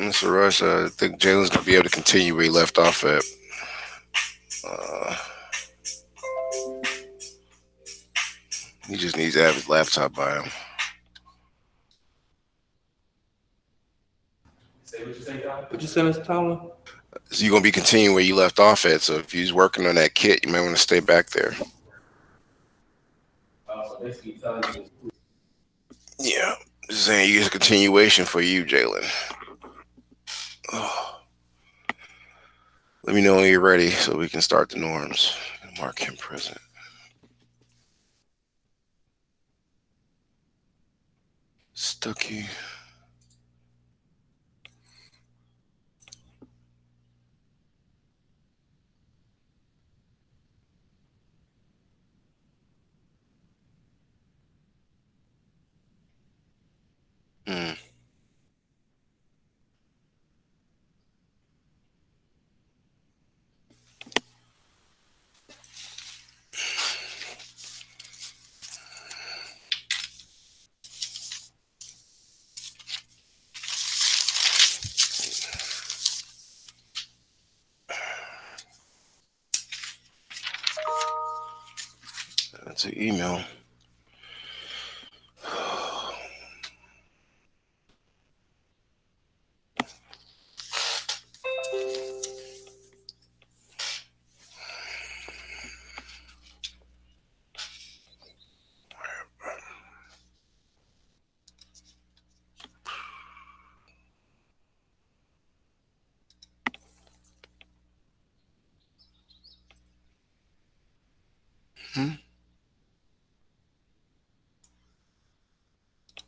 Mr. Rush, I think Jalen's gonna be able to continue where he left off at. Uh, he just needs to have his laptop by him. What you say, Mr. Tomlin? So you're gonna be continuing where you left off at. So if you're working on that kit, you might want to stay back there. So basically telling you. Yeah, just saying, it's a continuation for you, Jalen. Oh, let me know when you're ready so we can start the norms. Mark him present. Stucky. Mm. That's an email. Hmm?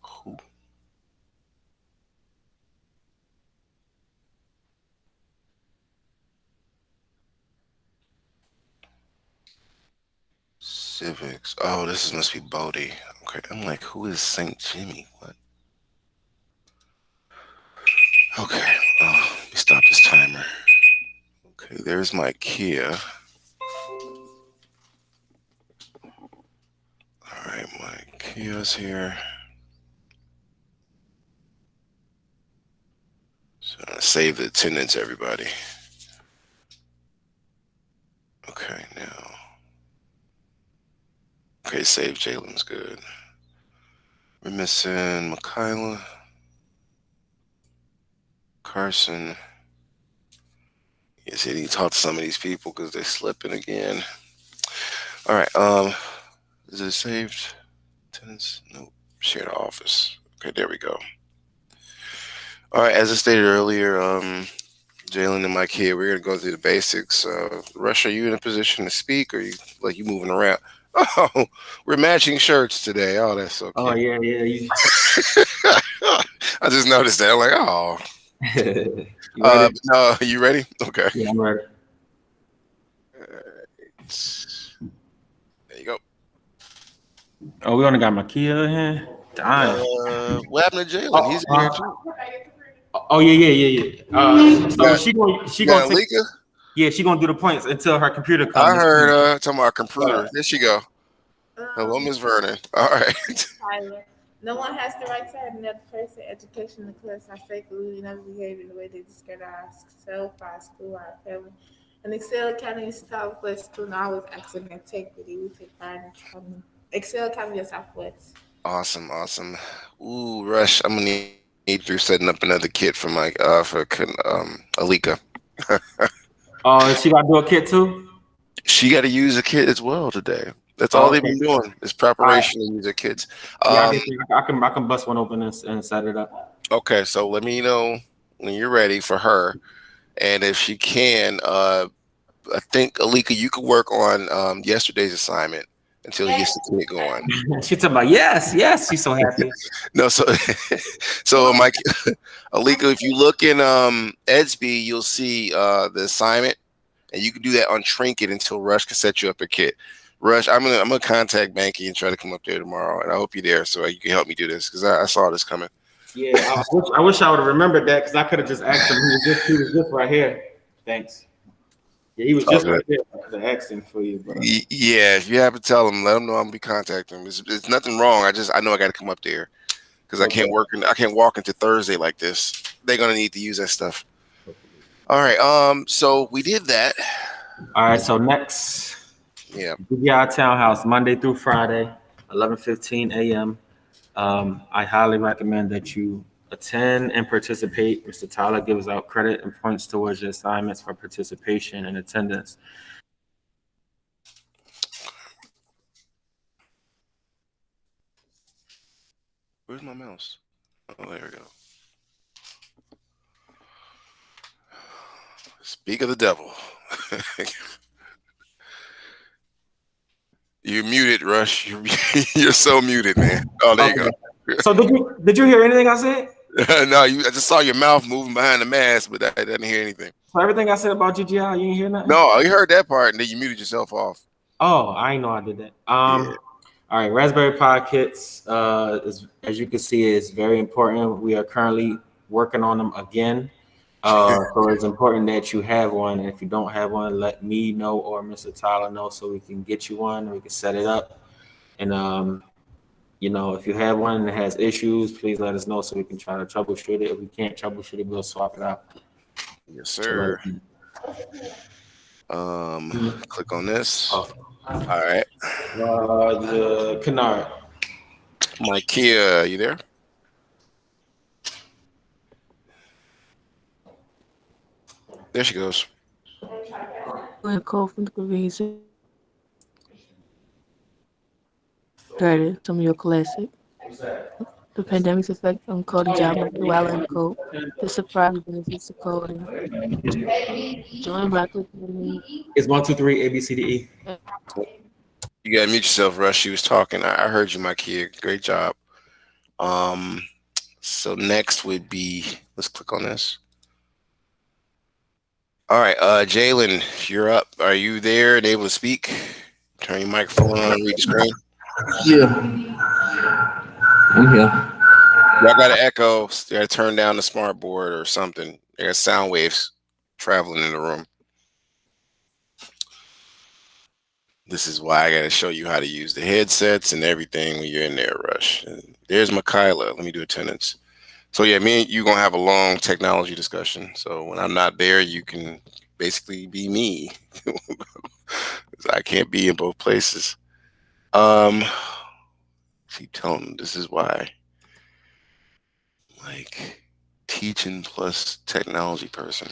Who? Civics. Oh, must be Bodie. Okay, I'm like, who is Saint Jimmy? What? Okay. Oh, let me stop this timer. Okay, there's my Kia. All right, my Kia's here. So I'm gonna save the attendance, everybody. Okay, now. Okay, save Jalen's good. We're missing Michaela, Carson. Yes, he need to talk to some of these people because they're slipping again. All right. Is it saved? Attendance? Nope. Share the office. Okay, there we go. All right. As I stated earlier, Jalen and Mike here, we're gonna go through the basics. Rush, are you in a position to speak, or you moving around? Oh, we're matching shirts today. Oh, that's so Oh cute. yeah, yeah. I just noticed that. I'm like, oh. You ready? No, you ready? Okay. Yeah, I'm ready. There you go. Oh, we only got Makia in here. Damn. What happened to Jalen? Oh, He's in here too. oh yeah, yeah, yeah, yeah. You So got, she you gonna got take. Alika? Yeah, she gonna do the points until her computer I comes. heard talking about Uh, computer. There she go. Hello, Um, Miss Vernon. All right. Tyler. No one has the right to have another person, education, in the class, our faculty, and other behavior in the way they discredit ourselves, our school, our family. And Excel Academy is Southwest student always acting in integrity. We take pride in training. Excel Academy of Southwest. Awesome, awesome. Ooh, Rush. I'm gonna need you setting up another kit for my Alika. she gotta do a kit too. She got to use a kit as well today. That's all Oh, they've okay. been doing is All right. preparation and user kits. Yeah, Um, I can bust one open and set it up. okay, so let me know when you're ready for her, and if she can, I think Alika, you could work on yesterday's assignment until he gets the kit going. She talking about yes, yes. She's so happy. No, so so Mike, Alika, if you look in Edsby, you'll see the assignment, and you can do that on Trinket until Rush can set you up a kit. Rush, I'm gonna contact Banky and try to come up there tomorrow, and I hope you're there so you can help me do this because I saw this coming. Yeah, I wish I would have remembered that because I could have just asked him. He was just right here. Thanks. Yeah, he was Oh, just good. right there. I could have asked him for you, but Yeah, if you have to tell him, let him know I'm gonna be contacting him. It's nothing wrong. I know I got to come up there because okay. I can't walk into Thursday like this. they're gonna need to use that stuff. All right. So we did that. All right. So next, Yeah. GBI Townhouse, Monday through Friday, 11:15 a.m. I highly recommend that you attend and participate. Mr. Tyler gives out credit and points towards your assignments for participation and attendance. Where's my mouse? Oh, there we go. Speak of the devil. You're muted, Rush. You're so muted, man. Oh, there you Okay. go. So did you hear anything I said? No, I just saw your mouth moving behind the mask, but I didn't hear anything. So everything I said about GGI, you didn't hear nothing? No, you heard that part, and then you muted yourself off. Oh, I didn't know I did that. Yeah. All right, Raspberry Pi kits, as you can see, is very important. We are currently working on them again. So it's important that you have one. And if you don't have one, let me know or Mr. Tyler know so we can get you one. We can set it up. And if you have one that has issues, please let us know so we can try to troubleshoot it. If we can't troubleshoot it, we'll swap it out. Yes, So let sir. us know. Click on this. Oh, All right. the Kennard. My Kia, you there? There she goes. And code from the convenience started some of your classic. The pandemic's effect on coding job market while in code. The surprise benefits of coding. Join by clicking the link. It's 1, 2, 3, ABCDE. You gotta mute yourself, Rush. She was talking. I heard you, my Kia. Great job. Um, so next would be, let's click on this. All right, Jalen, you're up. Are you there and able to speak? Turn your microphone on, read the screen. Yeah, I'm here. Y'all got an echo. You gotta turn down the smart board or something. There's sound waves traveling in the room. This is why I gotta show you how to use the headsets and everything when you're in there, Rush. And there's Michaela. Let me do attendance. So yeah, me and you gonna have a long technology discussion. So when I'm not there, you can basically be me. I can't be in both places. Keep telling them this is why. Like teaching plus technology person.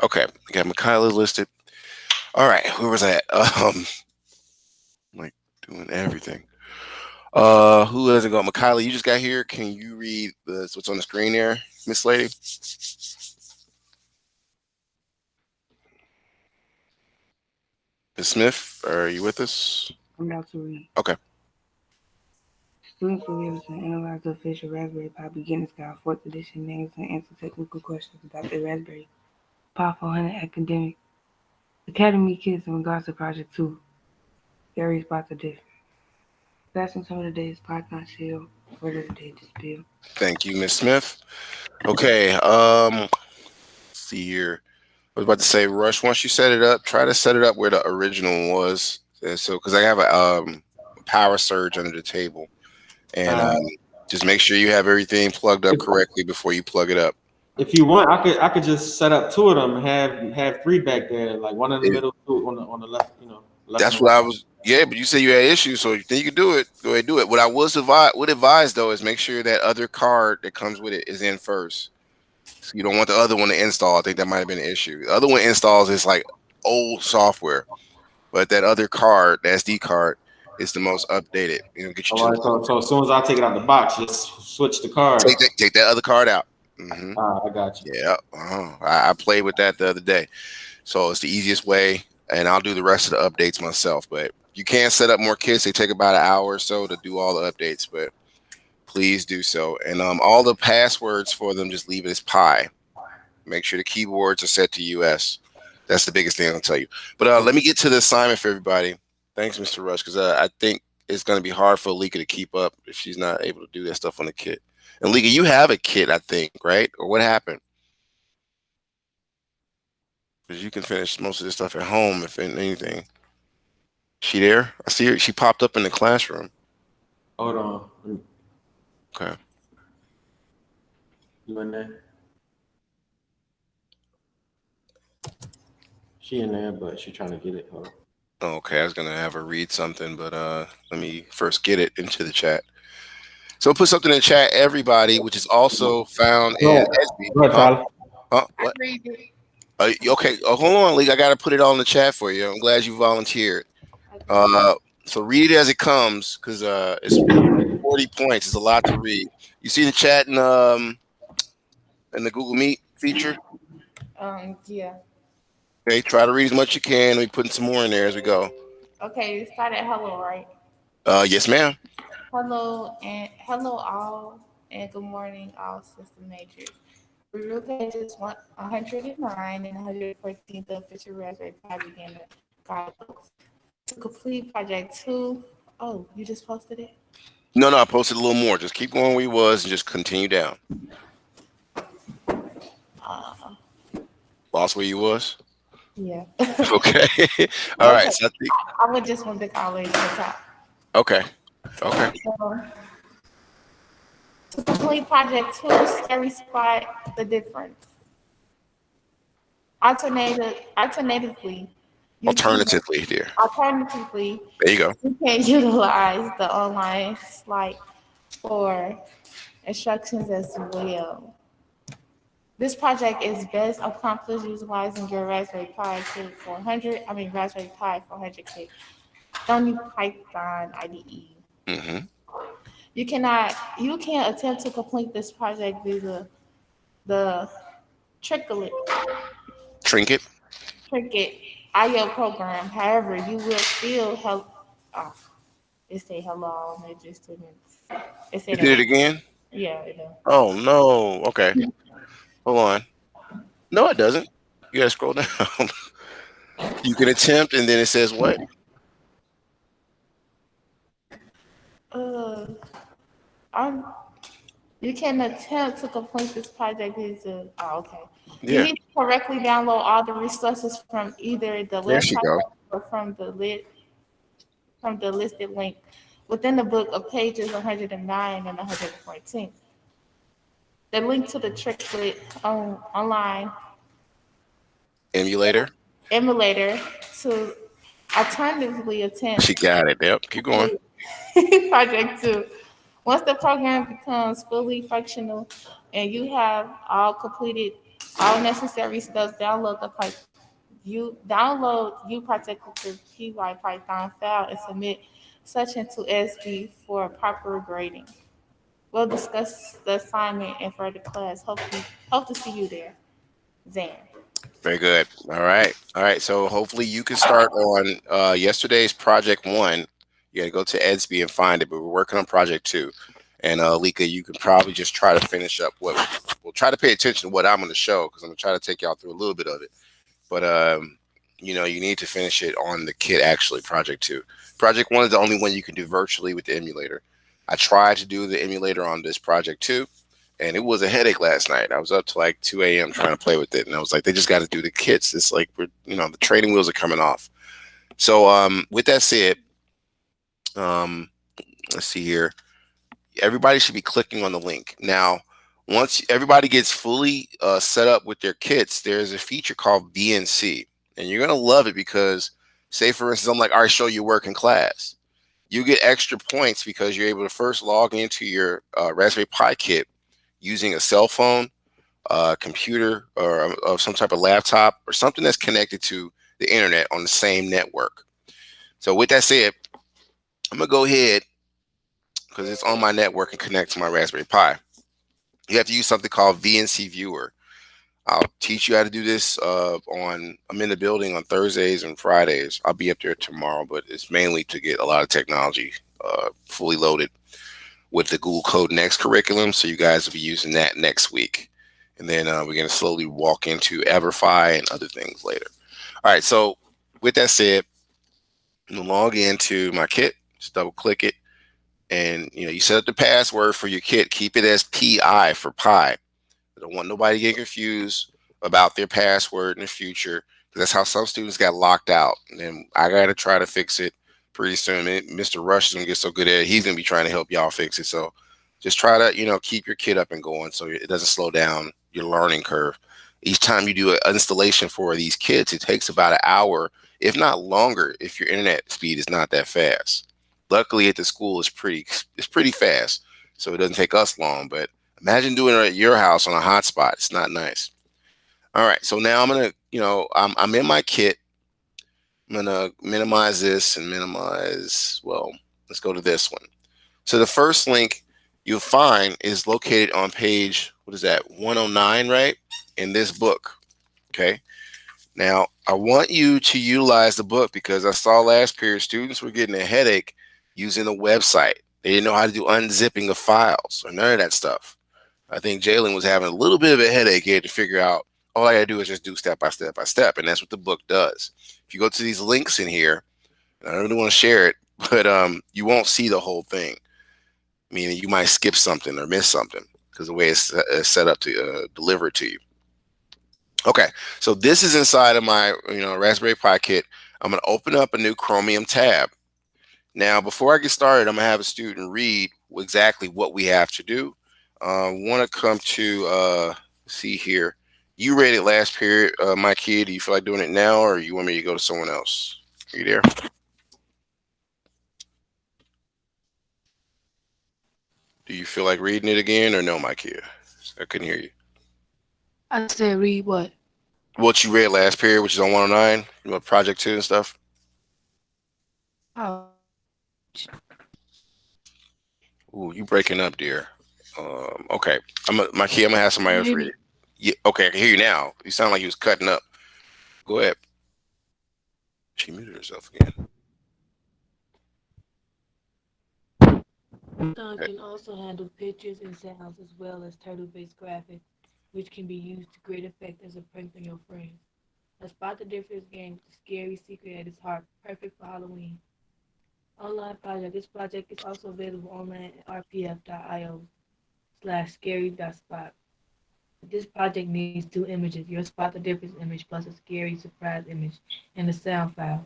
Okay, I got Michaela listed. All right, where was I at? Like doing everything. Who hasn't got Michaela? You just got here. Can you read what's on the screen there, Miss Lady? Miss Smith, are you with us? I'm about to read. Okay. Students will be able to analyze the official Raspberry Pi Beginner's Guide 4th edition names and answer technical questions about the Raspberry Pi 400 Academic Academy kits in regards to Project 2. Various spots are different. Passing some of the day's Python shell, word of the day dispel. Thank you, Miss Smith. Okay. Let's see here. I was about to say, Rush. Once you set it up, try to set it up where the original was. And so, because I have a power surge under the table, and just make sure you have everything plugged up correctly before you plug it up. If you want, I could just set up two of them and have three back there, like one in the middle, two on the left, left That's and what right. I was. Yeah, but you said you had issues, so you think you can do it. Go ahead, do it. What I would advise though is make sure that other card that comes with it is in first. So you don't want the other one to install. I think that might have been an issue. The other one installs is like old software, but that other card, the SD card, is the most updated. Get you All to right, so as soon as I take it out the box, just switch the cards. take that other card out. Mm-hmm. I got you. Yeah, I played with that the other day, so it's the easiest way, and I'll do the rest of the updates myself. But you can set up more kits. They take about an hour or so to do all the updates, but please do so. And all the passwords for them, just leave it as Pi. Make sure the keyboards are set to US. That's the biggest thing I'll tell you. But let me get to the assignment for everybody. Thanks, Mr. Rush, because I think it's going to be hard for Alika to keep up if she's not able to do that stuff on the kit. And Alika, you have a kit, I think, right? Or what happened? Because you can finish most of this stuff at home, if anything. She there? I see her. She popped up in the classroom. Hold on. Okay. You in there? She in there, but she trying to get it. Hold on. Okay, I was gonna have her read something, but let me first get it into the chat. So put something in the chat, everybody, which is also found in SB. Go ahead, Huh? Tyler. Huh? I What? read it. Okay. Oh, hold on, Lee. I gotta put it all in the chat for you. I'm glad you volunteered. Okay. Uh, so read it as it comes, because it's 40 points. It's a lot to read. You see the chat in the Google Meet feature? Yeah. Okay, try to read as much as you can. Let me put some more in there as we go. Okay, you start at hello, right? Yes, ma'am. Hello all, and good morning all system majors. Review pages 109 and 114 of official Raspberry Pi Beginner guidebooks. To complete project two, oh, you just posted it? No, I posted a little more. Just keep going where you was and just continue down. Uh, Lost where you was? yeah. Okay. All right. Okay, So I think, I would just want the college at the top. okay. Okay. So, to complete project two, scary spot the difference. Alternatively, you can Alternatively, dear. alternatively There you go. you can utilize the online slide for instructions as well. This project is best accomplished utilizing your Raspberry Pi Kit 400. I mean Raspberry Pi 400K. Don't need Python IDE. Mm-hmm. You can attempt to complete this project via the Tricklet Trinket. Cricket IO program. However, you will still help. Oh, it say hello, major students. It say You did that. it again? Yeah, it does. Oh no. Okay. Hold on. No, it doesn't. You gotta scroll down. You can attempt, and then it says what? Uh, I'm, you can attempt to complete this project. Oh, okay. You Yeah. need to correctly download all the resources from either the There she website go. or from the listed link within the book of pages 109 and 114. The link to the Tricklet online Emulator. emulator to alternatively attempt She got it. Yep. Keep going. project two. Once the program becomes fully functional and you have all completed all necessary steps, download you particular PY Python file and submit such into SB for proper grading. We'll discuss the assignment in further class. Hope to see you there, Zan. Very good. All right. All right. So hopefully you can start on yesterday's project one. You got to go to Edsby and find it, but we're working on project two. And Lika, you can probably just try to finish up what we'll try to pay attention to what I'm going to show, because I'm going to try to take y'all through a little bit of it. But you need to finish it on the kit, actually, project two. Project one is the only one you can do virtually with the emulator. I tried to do the emulator on this project two, and it was a headache last night. I was up to like 2 a.m. trying to play with it, and I was like, they just got to do the kits. It's like the training wheels are coming off. So with that said, let's see here. Everybody should be clicking on the link now. Once everybody gets fully set up with their kits, there's a feature called BNC, and you're gonna love it because, say for instance, I'm like, all right, show your work in class. You get extra points because you're able to first log into your Raspberry Pi kit using a cell phone, computer, or of some type of laptop, or something that's connected to the internet on the same network. So with that said, I'm gonna go ahead, because it's on my network, and connect to my Raspberry Pi. You have to use something called VNC Viewer. I'll teach you how to do this I'm in the building on Thursdays and Fridays. I'll be up there tomorrow, but it's mainly to get a lot of technology fully loaded with the Google Code Next curriculum. So you guys will be using that next week. And then we're going to slowly walk into Everfi and other things later. All right. So with that said, I'm going to log into my kit. Just double click it. And, you set up the password for your kit. Keep it as PI for Pi. I don't want nobody to get confused about their password in the future, because that's how some students got locked out. And then I got to try to fix it pretty soon. Mr. Rush is going to get so good at it. He's going to be trying to help y'all fix it. So just try to, keep your kit up and going so it doesn't slow down your learning curve. Each time you do an installation for these kits, it takes about an hour, if not longer, if your internet speed is not that fast. Luckily, at the school, it's pretty fast, so it doesn't take us long. But imagine doing it at your house on a hotspot. It's not nice. All right, so now I'm gonna, I'm in my kit. I'm gonna minimize this and minimize. Well, let's go to this one. So the first link you'll find is located on page, what is that, 109, right? In this book. Okay. Now, I want you to utilize the book because I saw last period students were getting a headache using the website. They didn't know how to do unzipping of files or none of that stuff. I think Jalen was having a little bit of a headache. He had to figure out all I got to do is just do step by step by step. And that's what the book does. If you go to these links in here, and I don't really want to share it, but you won't see the whole thing. Meaning you might skip something or miss something because the way it's set up to deliver it to you. Okay, so this is inside of my Raspberry Pi kit. I'm going to open up a new Chromium tab. Now, before I get started, I'm going to have a student read exactly what we have to do. Want to come to see here. You read it last period, my kid. Do you feel like doing it now, or you want me to go to someone else? Are you there? Do you feel like reading it again, or no, my kid? I couldn't hear you. I said read what? What you read last period, which is on 109, Project 2 and stuff. Oh, Ooh, you breaking up, dear. Okay. My kid, I'm gonna have can somebody you else hear read me? it. Yeah, okay, I can hear you now. You sound like you was cutting up. Go ahead. She muted herself again. Python Okay. can also handle pictures and sounds as well as turtle-based graphics, which can be used to great effect as a prank on your friends. A Spot the Difference game with a scary secret at its heart, perfect for Halloween. Online project. This project is also available online at rpf.io/scary.spot. This project needs two images, your Spot the Difference image plus a scary surprise image, and a sound file.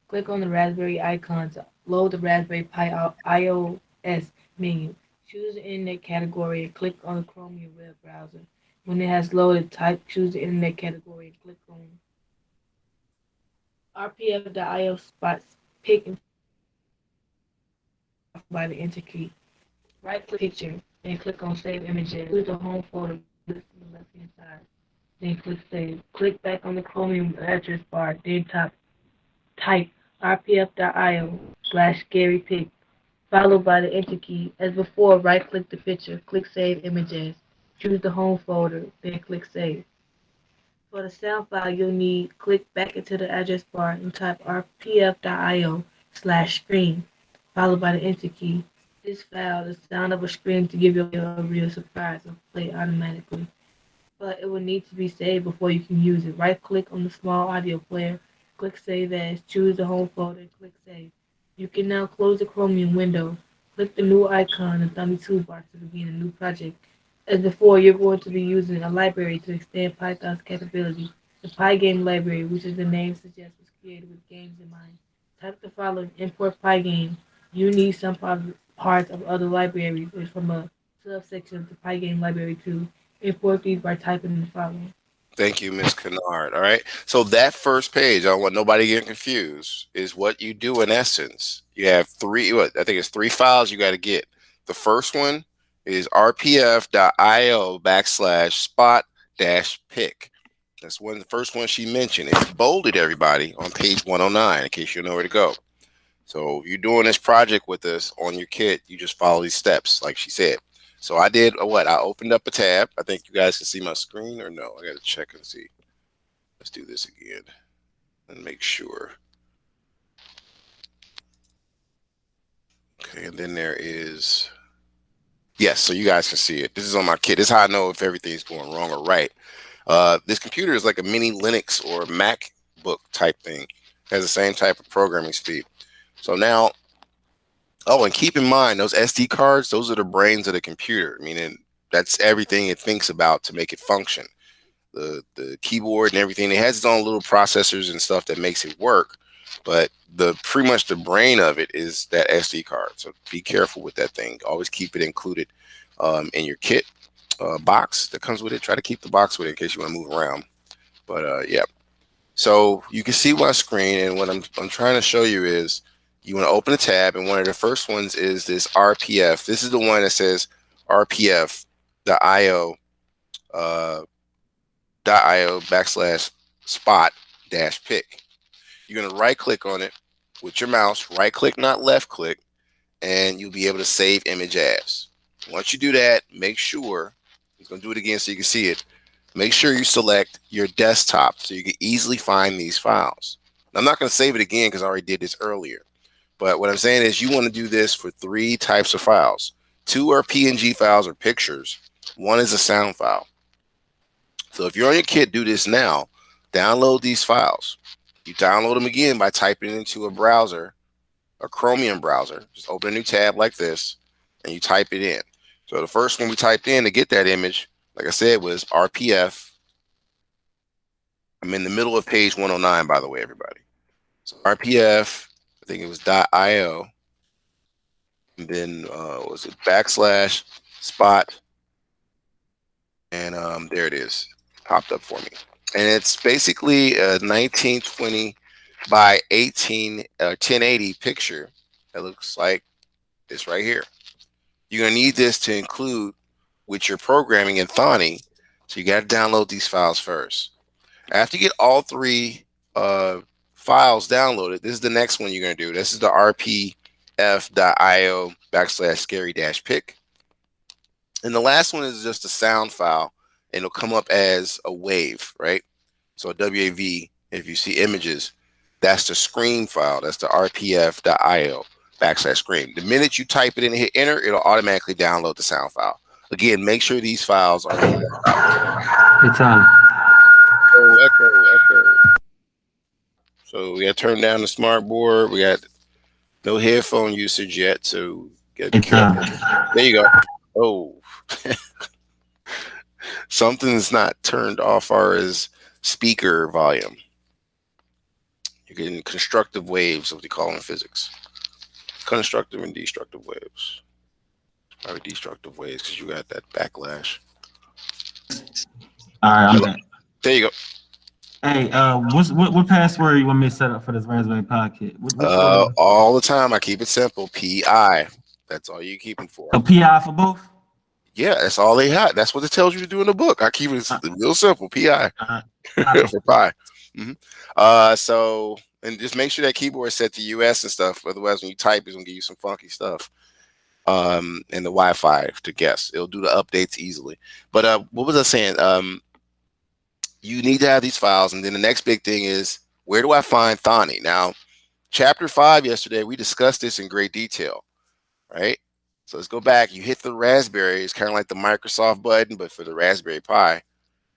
Click on the Raspberry icon to load the Raspberry Pi iOS menu. Choose the Internet category and click on the Chromium web browser. When it has loaded, choose the Internet category and click on rpf.io spots, pick and by the enter key. Right click picture, then click on Save Images. Choose the home folder list on the left hand side. Then click Save. Click back on the Chromium address bar, then type rpf.io/scarypic, followed by the enter key. As before, right click the picture, click Save Images. Choose the home folder, then click Save. For the sound file you'll need, click back into the address bar and type rpf.io/screen, followed by the enter key. This file, the sound of a scream to give you a real surprise, will play automatically, but it will need to be saved before you can use it. Right click on the small audio player, click Save As, choose the home folder, and click Save. You can now close the Chromium window. Click the new icon in the dummy toolbar to begin a new project. As before, you're going to be using a library to extend Python's capability. The Pygame library, which as the name suggests, was created with games in mind. Type the following: import Pygame. You need some parts of other libraries or from a subsection of the Pygame library too. Import these by typing the following. Thank you, Miss Kennard. All right. So that first page, I don't want nobody getting confused, is what you do in essence. You have I think it's three files you got to get. The first one is rpf.io/spot dash pick. That's the first one she mentioned. It's bolded, everybody, on page 109 in case you know where to go. So if you're doing this project with us on your kit, you just follow these steps, like she said. So I did what? I opened up a tab. I think you guys can see my screen or no? I got to check and see. Let's do this again and make sure. Okay, and then there is, yes, so you guys can see it. This is on my kit. This is how I know if everything's going wrong or right. This computer is like a mini Linux or MacBook type thing. It has the same type of programming speed. So now, oh, and keep in mind those SD cards, those are the brains of the computer, meaning that's everything it thinks about to make it function. The keyboard and everything, it has its own little processors and stuff that makes it work, but the pretty much the brain of it is that SD card. So be careful with that thing. Always keep it included in your kit. box that comes with it. Try to keep the box with it in case you want to move around. But yeah. So you can see my screen, and what I'm trying to show you is you want to open a tab, and one of the first ones is this RPF. This is the one that says RPF.io .io /spot -pick. You're gonna right click on it with your mouse, right click, not left click, and you'll be able to save image as. Once you do that, make sure, I'm gonna do it again so you can see it. Make sure you select your desktop so you can easily find these files. I'm not going to save it again because I already did this earlier. But what I'm saying is you want to do this for 3 types of files. 2 are PNG files or pictures. 1 is a sound file. So if you're on your kit, do this now. Download these files. You download them again by typing into a browser, a Chromium browser. Just open a new tab like this, and you type it in. So the first one we typed in to get that image, like I said, was RPF. I'm in the middle of page 109, by the way, everybody. So RPF, I think it was .io, and then was it /spot, and there it is, popped up for me. And it's basically a 1920 by 1080 picture that looks like this right here. You're gonna need this to include with your programming in Thani, so you got to download these files first. After you get all 3 files downloaded, this is the next one you're going to do. This is the rpf.io /scary-pick. And the last one is just a sound file, and it'll come up as a wave, right? So WAV, if you see images, that's the screen file. That's the rpf.io /screen. The minute you type it in and hit enter, it'll automatically download the sound file. Again, make sure these files are on your desktop. It's on. Oh, echo. So we got to turn down the smart board. We got no headphone usage yet. So get careful. There you go. Oh, something's not turned off far as speaker volume. You're getting constructive waves, what they call in physics. Constructive and destructive waves. Probably destructive waves because you got that backlash. All right, I'm back. There you go. Hey, what password you want me to set up for this Raspberry Pi kit? All the time, I keep it simple. PI. That's all you keep them for. A PI for both? Yeah, that's all they had. That's what it tells you to do in the book. I keep it real simple. PI for pi. So, and just make sure that keyboard is set to US and stuff. Otherwise, when you type, it's gonna give you some funky stuff. And the Wi-Fi to guess. It'll do the updates easily. But what was I saying? You need to have these files, and then the next big thing is, where do I find Thani? Now, chapter 5 yesterday, we discussed this in great detail, right? So let's go back. You hit the Raspberry. It's kind of like the Microsoft button, but for the Raspberry Pi.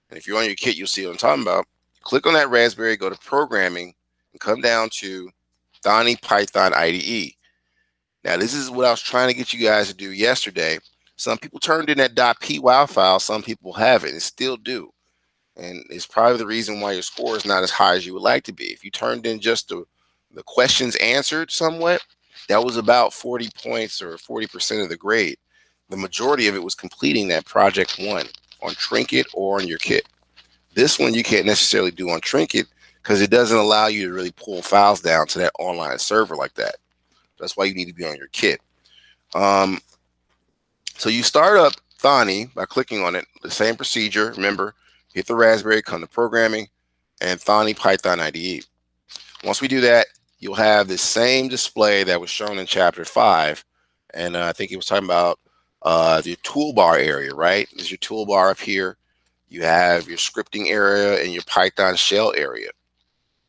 And if you're on your kit, you'll see what I'm talking about. Click on that Raspberry, go to Programming, and come down to Thani Python IDE. Now, this is what I was trying to get you guys to do yesterday. Some people turned in that .py file. Some people haven't and still do. And it's probably the reason why your score is not as high as you would like to be. If you turned in just the questions answered somewhat, that was about 40 points or 40% of the grade. The majority of it was completing that project 1 on Trinket or on your kit. This one you can't necessarily do on Trinket because it doesn't allow you to really pull files down to that online server like that. That's why you need to be on your kit. So you start up Thani by clicking on it. The same procedure. Remember, hit the Raspberry, come to Programming, and Thani Python IDE. Once we do that, you'll have the same display that was shown in chapter 5. And I think it was talking about the toolbar area, right? There's your toolbar up here. You have your scripting area and your Python shell area.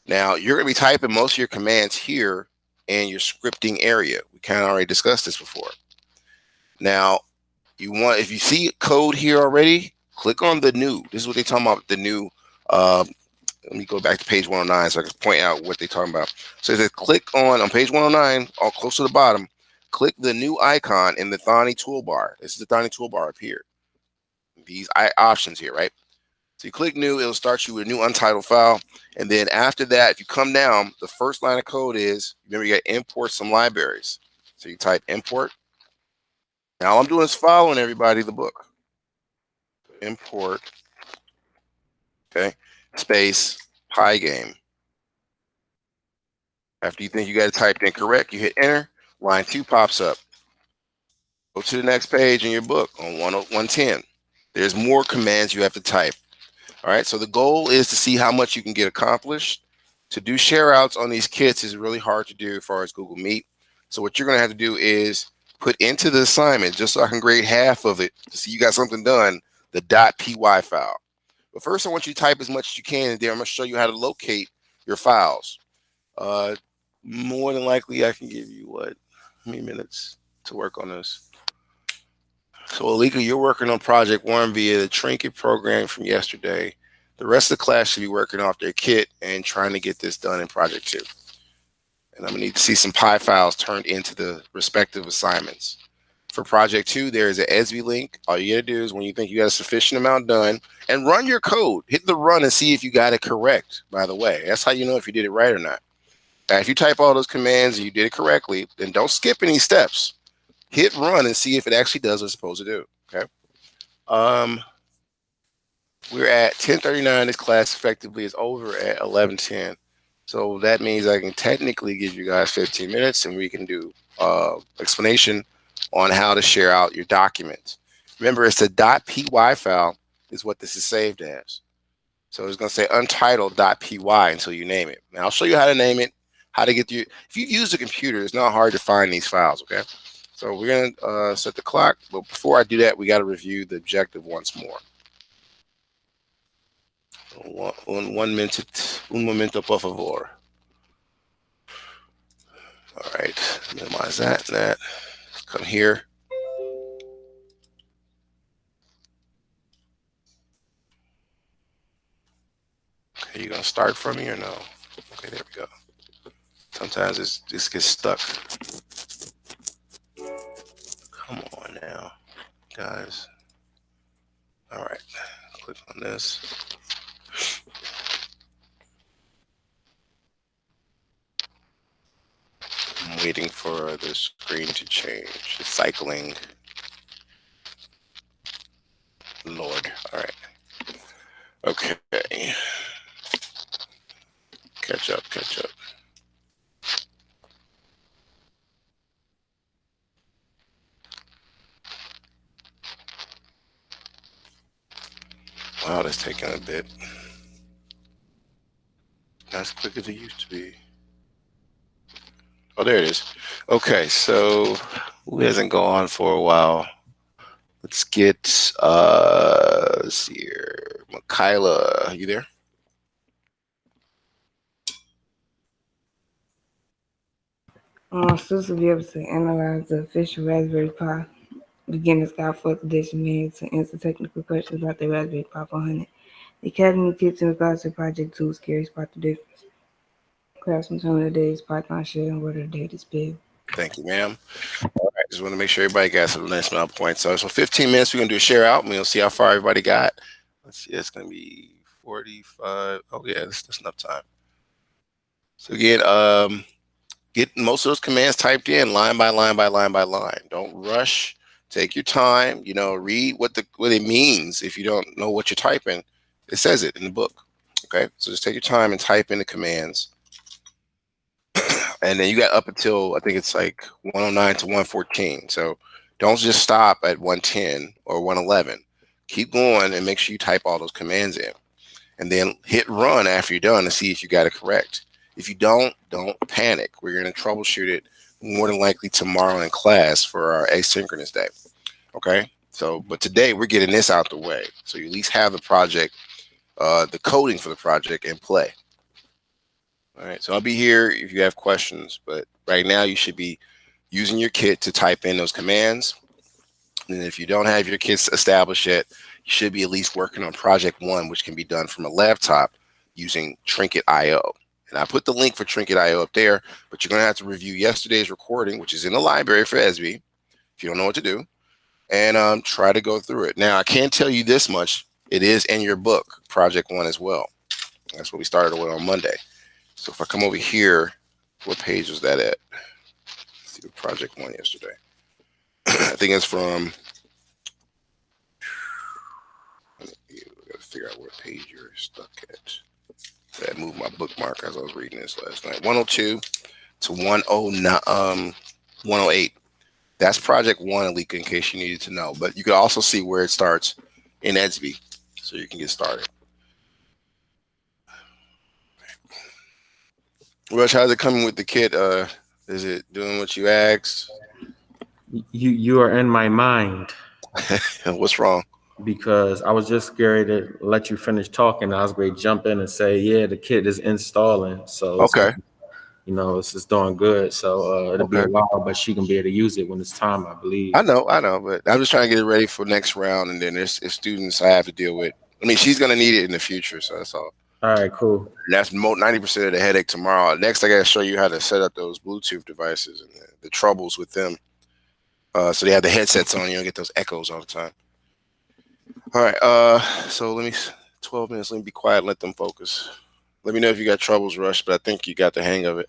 Now, you're going to be typing most of your commands here in your scripting area. We kind of already discussed this before. Now, if you see code here already, click on the new. This is what they're talking about, the new. Let me go back to page 109 so I can point out what they're talking about. So it says click on page 109, all close to the bottom, click the new icon in the Thani toolbar. This is the Thani toolbar up here. These options here, right? So you click new, it'll start you with a new untitled file. And then after that, if you come down, the first line of code is, remember, you got to import some libraries. So you type import. Now all I'm doing is following everybody the book. import, okay, space, Pygame. After you think you got it typed in correct, you hit enter, line 2 pops up. Go to the next page in your book on 110. There's more commands you have to type. All right, so the goal is to see how much you can get accomplished. To do share outs on these kits is really hard to do as far as Google Meet. So what you're going to have to do is put into the assignment, just so I can grade half of it to see you got something done, the .py file. But first, I want you to type as much as you can, and then I'm going to show you how to locate your files. More than likely, I can give you, how many minutes to work on this? So, Alika, you're working on project 1 via the Trinket program from yesterday. The rest of the class should be working off their kit and trying to get this done in project 2. And I'm going to need to see some Pi files turned into the respective assignments. For project 2, there is an ESB link. All you got to do is when you think you got a sufficient amount done, and run your code. Hit the run and see if you got it correct, by the way. That's how you know if you did it right or not. Now, if you type all those commands and you did it correctly, then don't skip any steps. Hit run and see if it actually does what it's supposed to do. Okay. We're at 10:39. This class effectively is over at 11:10. So that means I can technically give you guys 15 minutes and we can do explanation on how to share out your documents. Remember, it's a .py file is what this is saved as. So it's going to say untitled.py until you name it. Now I'll show you how to name it, how to get through. If you've used a computer, it's not hard to find these files, okay? So we're going to set the clock, but before I do that, we got to review the objective once more. Un momento, por favor. All right, minimize that and that. Come here. Okay, you gonna start from me or no? Okay, there we go. Sometimes this gets stuck. Come on now, guys. All right, click on this. I'm waiting for the screen to change. It's cycling. Lord. All right. Okay. Catch up. Wow, that's taking a bit. Not as quick as it used to be. Oh, there it is. Okay, so who hasn't gone for a while? Let's get let's see here. Michaela, are you there? Students will be able to analyze the official Raspberry Pi beginner's guide 4th edition manual to answer technical questions about the Raspberry Pi 400. The Academy kits in regards to Project 2 scary spot the difference. Classroom time of the day is Python shell and word of the day is spell. Thank you, ma'am. All right, just want to make sure everybody got some nice amount of points. So 15 minutes, we're going to do a share out, and we'll see how far everybody got. Let's see, it's going to be 45. Oh, yeah, that's enough time. So again, get most of those commands typed in line by line by line by line. Don't rush. Take your time. Read what it means. If you don't know what you're typing, it says it in the book. Okay, so just take your time and type in the commands. And then you got up until I think it's like 109 to 114. So don't just stop at 110 or 111. Keep going and make sure you type all those commands in. And then hit run after you're done to see if you got it correct. If you don't panic. We're going to troubleshoot it more than likely tomorrow in class for our asynchronous day. Okay? So, but today we're getting this out the way. So you at least have the project, the coding for the project in play. All right, so I'll be here if you have questions, but right now you should be using your kit to type in those commands. And if you don't have your kits established yet, you should be at least working on project 1, which can be done from a laptop using Trinket.io. And I put the link for Trinket.io up there, but you're going to have to review yesterday's recording, which is in the library for ESB, if you don't know what to do, and try to go through it. Now, I can't tell you this much. It is in your book, project 1 as well. That's what we started with on Monday. So if I come over here, what page was that at? Let's see, project 1 yesterday. I think it's from page you're stuck at. I moved my bookmark as I was reading this last night. 102 to 109, 108. That's project one, Alika, in case you needed to know. But you can also see where it starts in Edsby, so you can get started. Rush, how's it coming with the kit? Is it doing what you asked? You are in my mind What's wrong? because I was just scared to let you finish talking. I was going to jump in and say, yeah, the kit is installing, so it's Okay. it's just doing good. So it'll be a Okay. while, but she can be able to use it when it's time, I believe. I know, but I'm just trying to get it ready for next round, and then there's students I have to deal with. I mean, she's gonna need it in the future, so that's all. All right, cool. And that's 90% of the headache tomorrow. Next, I gotta show you how to set up those Bluetooth devices and the troubles with them. So they have the headsets on, you don't get those echoes all the time. All right. So 12 minutes. Let me be quiet. And let them focus. Let me know if you got troubles, Rush, but I think you got the hang of it.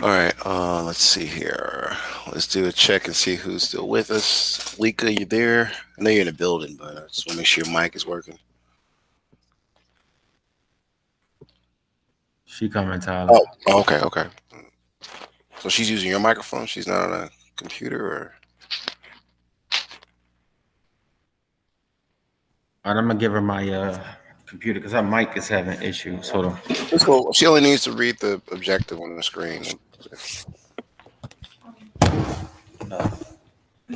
All right, let's see here. Let's do a check and see who's still with us. Lika, you there? I know you're in the building, but I just want to make sure your mic is working. She coming, Tyler. Oh, okay, okay. So she's using your microphone. She's not on a computer, or All right, I'm gonna give her my computer because her mic is having issues. Hold on. it's cool. She only needs to read the objective on the screen.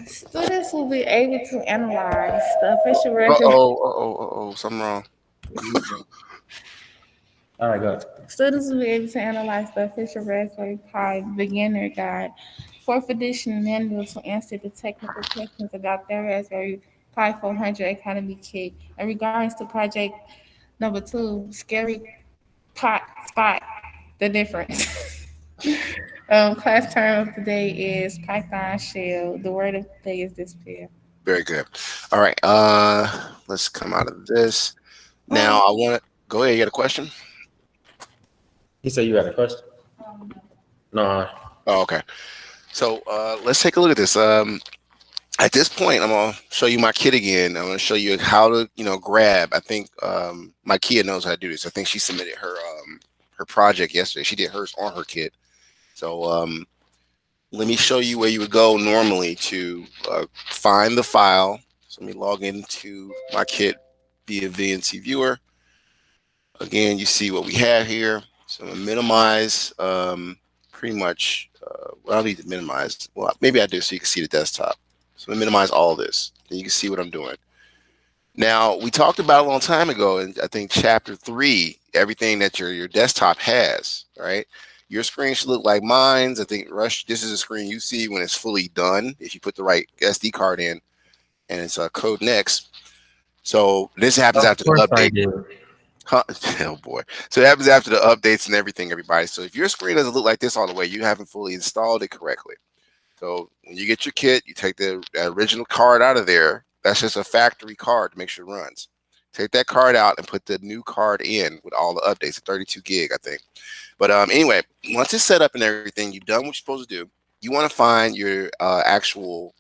Students will be able to analyze the official Uh record. oh, uh oh, something wrong. All right, go ahead. Students will be able to analyze the official Raspberry Pi beginner guide, fourth edition manual to answer the technical questions about their Raspberry Pi 400 Academy kit. In regards to project number 2, scary pot spot the difference. Class term of the day is Python shell. The word of the day is despair. Very good. All right. Let's come out of this. Now I want to go ahead. You got a question? He said you had a question. No. Oh, okay. So let's take a look at this. At this point, I'm gonna show you my kit again. I'm gonna show you how to, grab. I think my Kia knows how to do this. I think she submitted her project yesterday. She did hers on her kit. So let me show you where you would go normally to find the file. So let me log into my kit via VNC Viewer. Again, you see what we have here. So I'm gonna minimize pretty much. Well, I don't need to minimize. Well, maybe I do so you can see the desktop. So I'm gonna minimize all this, and you can see what I'm doing. Now, we talked about a long time ago, and I think chapter 3, everything that your desktop has, right? Your screen should look like mine's. I think, Rush, this is a screen you see when it's fully done, if you put the right SD card in, and it's code next. So this happens Of after the course I update. did. Huh? Oh boy. So it happens after the updates and everything, everybody. So if your screen doesn't look like this all the way, you haven't fully installed it correctly. So when you get your kit, you take the original card out of there. That's just a factory card to make sure it runs. Take that card out and put the new card in with all the updates, 32 gig, I think. But anyway, once it's set up and everything, you've done what you're supposed to do. You want to find your actual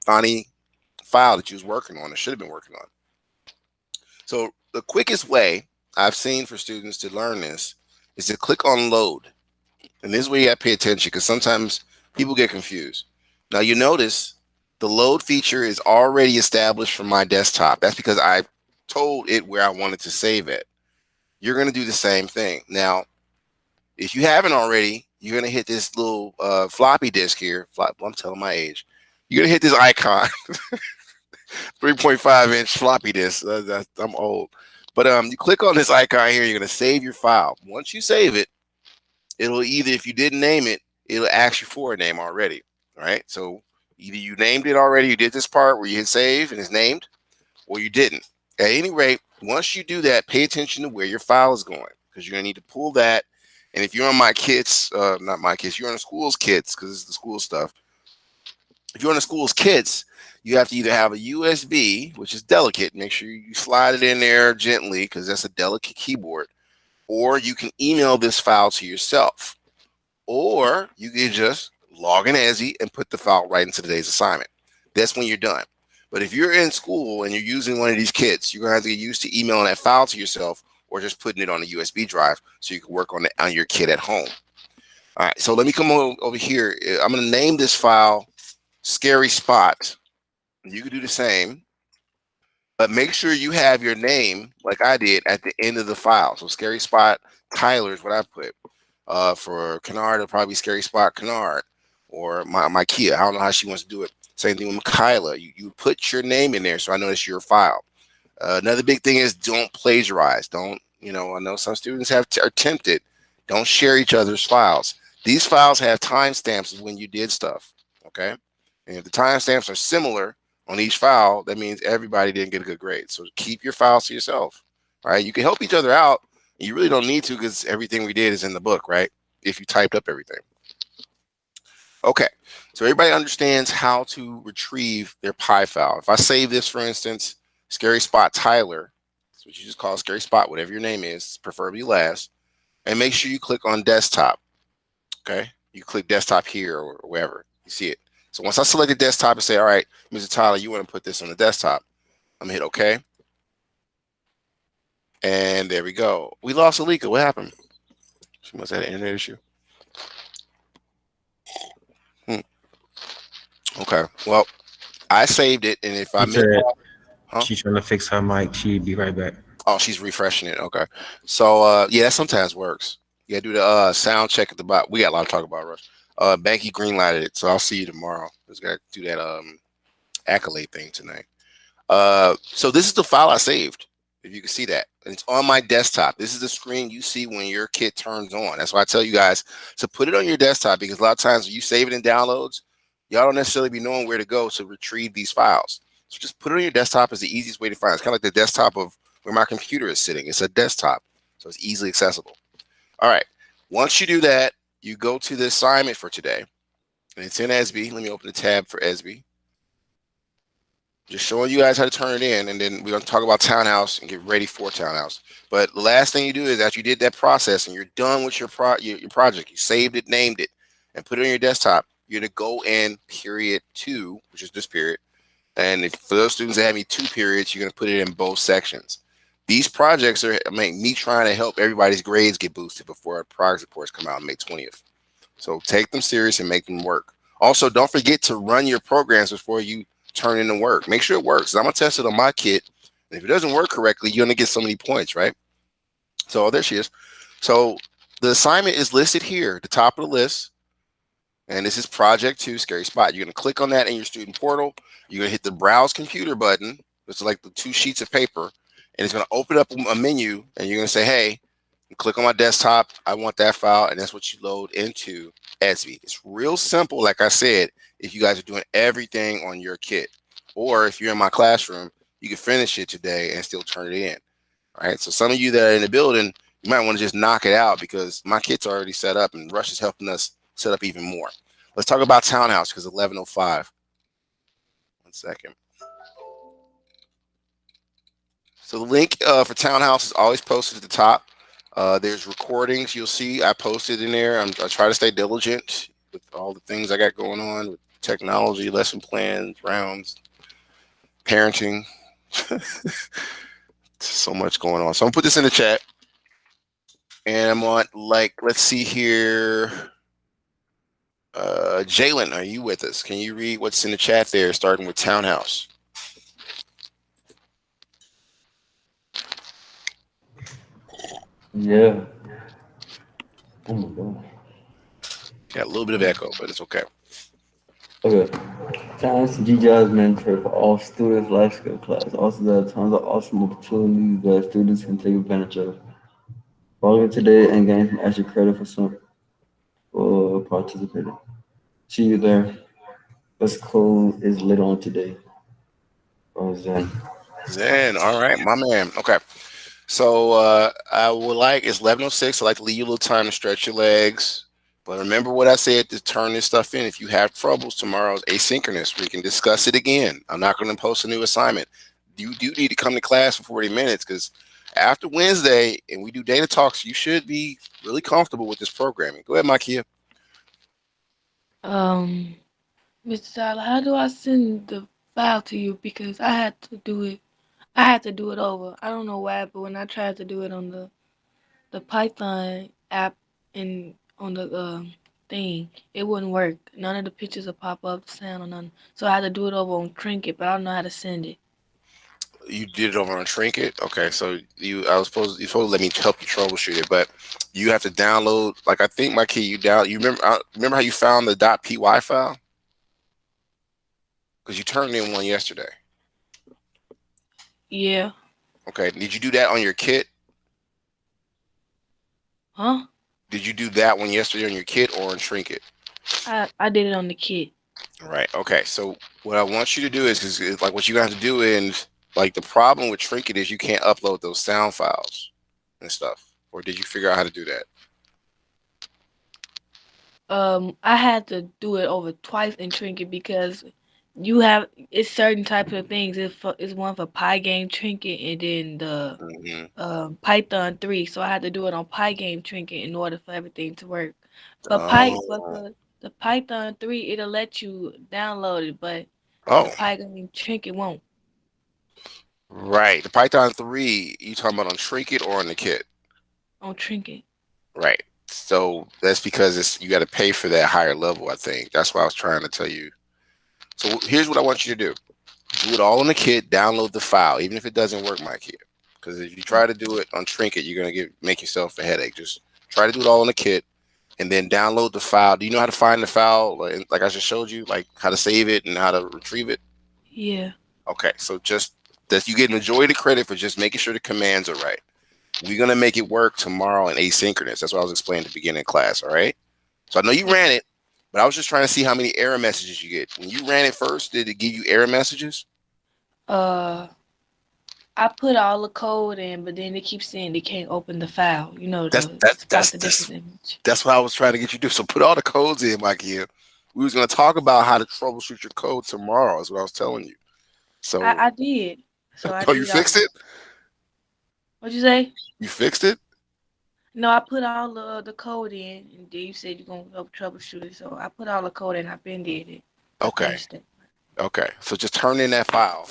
Thani file that you was working on, or should have been working on. So the quickest way I've seen for students to learn this is to click on load. And this is where you got to pay attention, because sometimes people get confused. Now you notice the load feature is already established for my desktop. That's because I told it where I wanted to save it. You're going to do the same thing. Now, if you haven't already, you're going to hit this little floppy disk here. I'm telling my age. You're going to hit this icon, 3.5-inch floppy disk. I'm old. But you click on this icon here, you're going to save your file. Once you save it, it'll either, if you didn't name it, it'll ask you for a name already. Right? So either you named it already, you did this part where you hit save and it's named, or you didn't. At any rate, once you do that, pay attention to where your file is going, because you're going to need to pull that. And if you're on my kits, not my kits, you're on the school's kits, because it's the school stuff. If you're on the school's kits, you have to either have a USB, which is delicate. Make sure you slide it in there gently, because that's a delicate keyboard. Or you can email this file to yourself. Or you can just log in as and put the file right into today's assignment. That's when you're done. But if you're in school and you're using one of these kits, you're going to have to get used to emailing that file to yourself, or just putting it on a USB drive so you can work on it on your kit at home. All right, so let me come over here. I'm going to name this file Scary Spot. You can do the same, but make sure you have your name, like I did, at the end of the file. So Scary Spot Tyler is what I put. For Kennard, it'll probably be Scary Spot Kennard, or my Kia. I don't know how she wants to do it. Same thing with Kyla. You put your name in there so I know it's your file. Another big thing is don't plagiarize. Don't, I know some students are tempted. Don't share each other's files. These files have timestamps of when you did stuff, okay? And if the timestamps are similar on each file, that means everybody didn't get a good grade. So keep your files to yourself, right? You can help each other out. You really don't need to, because everything we did is in the book, right? If you typed up everything. Okay, so everybody understands how to retrieve their Pi file. If I save this, for instance, Scary Spot Tyler, that's what you just call Scary Spot, whatever your name is, preferably last, and make sure you click on desktop. Okay, You click desktop here or wherever you see it. So once I select the desktop and say, all right, Mr. Tyler, you want to put this on the desktop, I'm gonna hit OK. And there we go. We lost Alika. What happened? She must have had an internet issue. Hmm. Okay. Well, I saved it, and if I She miss, said huh? she's trying to fix her mic. She'd be right back. Oh, she's refreshing it. Okay. So yeah, that sometimes works. You gotta do the sound check at the bottom. We got a lot to talk about, Rush. Banky greenlighted it, so I'll see you tomorrow. Just gotta do that accolade thing tonight. So this is the file I saved. If you can see that, and it's on my desktop. This is the screen you see when your kit turns on. That's why I tell you guys to put it on your desktop, because a lot of times when you save it in downloads, y'all don't necessarily be knowing where to go to retrieve these files. So just put it on your desktop is the easiest way to find it. It's kind of like the desktop of where my computer is sitting. It's a desktop, so it's easily accessible. All right. Once you do that, you go to the assignment for today, and it's in SB. Let me open the tab for SB. Just showing you guys how to turn it in, and then we're going to talk about Townhouse and get ready for Townhouse. But the last thing you do is after you did that process and you're done with your project, you saved it, named it, and put it on your desktop, you're going to go in period 2, which is this period. And if for those students that have me 2 periods, you're going to put it in both sections. These projects are me trying to help everybody's grades get boosted before our progress reports come out on May 20th. So take them serious and make them work. Also, don't forget to run your programs before you turn in the work. Make sure it works. I'm gonna test it on my kit. And if it doesn't work correctly, you're gonna get so many points, right? So there she is. So the assignment is listed here at the top of the list. And this is Project 2, Scary Spot. You're gonna click on that in your student portal. You're gonna hit the Browse Computer button. It's like the 2 sheets of paper, and it's gonna open up a menu, and you're gonna say, hey, click on my desktop. I want that file, and that's what you load into SB. It's real simple, like I said, if you guys are doing everything on your kit. Or if you're in my classroom, you can finish it today and still turn it in. All right. So some of you that are in the building, you might want to just knock it out because my kit's already set up and Rush is helping us set up even more. Let's talk about Townhouse because 11:05. 1 second. So the link for Townhouse is always posted at the top. There's recordings you'll see I posted in there. I try to stay diligent with all the things I got going on with technology, lesson plans, rounds, parenting. So much going on. So I'm gonna put this in the chat. And I'm on, like, let's see here. Jalen, are you with us? Can you read what's in the chat there, starting with Townhouse? Yeah. Oh my god. Got a little bit of echo, but it's okay. Okay. Challenge GGI is mandatory for all students' life skill class. Also, there are tons of awesome opportunities that students can take advantage of. Follow it today and gain some extra credit for participating. See you there. What's cool is later on today. Oh, Zen. Zen, all right, my man. Okay. So I would like, it's 11:06. I like to leave you a little time to stretch your legs. But remember what I said to turn this stuff in. If you have troubles, tomorrow's asynchronous. We can discuss it again. I'm not going to post a new assignment. You do need to come to class for 40 minutes because after Wednesday and we do data talks, you should be really comfortable with this programming. Go ahead, Makia. Um, Mr. Tyler, how do I send the file to you? Because I had to do it. I had to do it over. I don't know why, but when I tried to do it on the Python app and on the thing, it wouldn't work. None of the pictures would pop up, the sound or nothing. So I had to do it over on Trinket, but I don't know how to send it. You did it over on Trinket. Okay, so you're supposed to let me help you troubleshoot it, but you have to download. Like I think my key, you remember how you found the .py file because you turned in one yesterday. Yeah. Okay, did you do that on your kit? Huh? Did you do that one yesterday on your kit or on Trinket? I did it on the kit. Right. Okay. So what I want you to do is like what you have to do is like the problem with Trinket is you can't upload those sound files and stuff. Or did you figure out how to do that? I had to do it over twice in Trinket because You have it's certain types of things. It's one for Pygame Trinket and then the Hmm. Python 3. So I had to do it on Pygame Trinket in order for everything to work. But Oh, for the Python 3, it'll let you download it, but the oh, Pygame Trinket won't right. The Python 3, you talking about on Trinket or on the kit? on Trinket. Right. So that's because you got to pay for that higher level, I think. That's why I was trying to tell you. So here's what I want you to do. Do it all in the kit, download the file, even if it doesn't work, my kid. Because if you try to do it on Trinket, you're gonna make yourself a headache. Just try to do it all in the kit and then download the file. Do you know how to find the file? Like I just showed you, like how to save it and how to retrieve it? Yeah. Okay, so just that you get majority of the credit for just making sure the commands are right. We're gonna make it work tomorrow in asynchronous. That's what I was explaining at the beginning of class. All right. So I know you ran it, but I was just trying to see how many error messages you get. When you ran it first, did it give you error messages? Uh, I put all the code in, but then they keep saying they can't open the file. You know, That's the that Scott the Dishes image. that's what I was trying to get you to do. So put all the codes in, Mikey. We was gonna talk about how to troubleshoot your code tomorrow. Is what I was telling you. So I did. So I oh, you did all fixed that. it? What'd you say? You fixed it? No, I put all the code in, and then you said you're gonna help troubleshoot it. So I put all the code in. I been did it. I Okay. finished it. Okay. So just turn in that file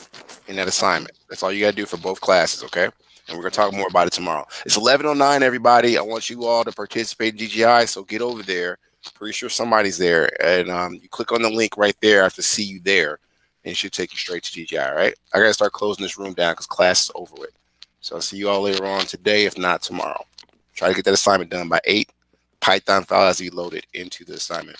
in that Okay. assignment. That's all you gotta do for both classes, okay? And we're gonna talk more about it tomorrow. It's 11:09, everybody. I want you all to participate in GGI, so get over there. Pretty sure somebody's there. And you click on the link right there. I have to see you there. And it should take you straight to GGI, all right? I gotta start closing this room down because class is over with. So I'll see you all later on today, if not tomorrow. Try to get that assignment done by 8. Python file has to be loaded into the assignment.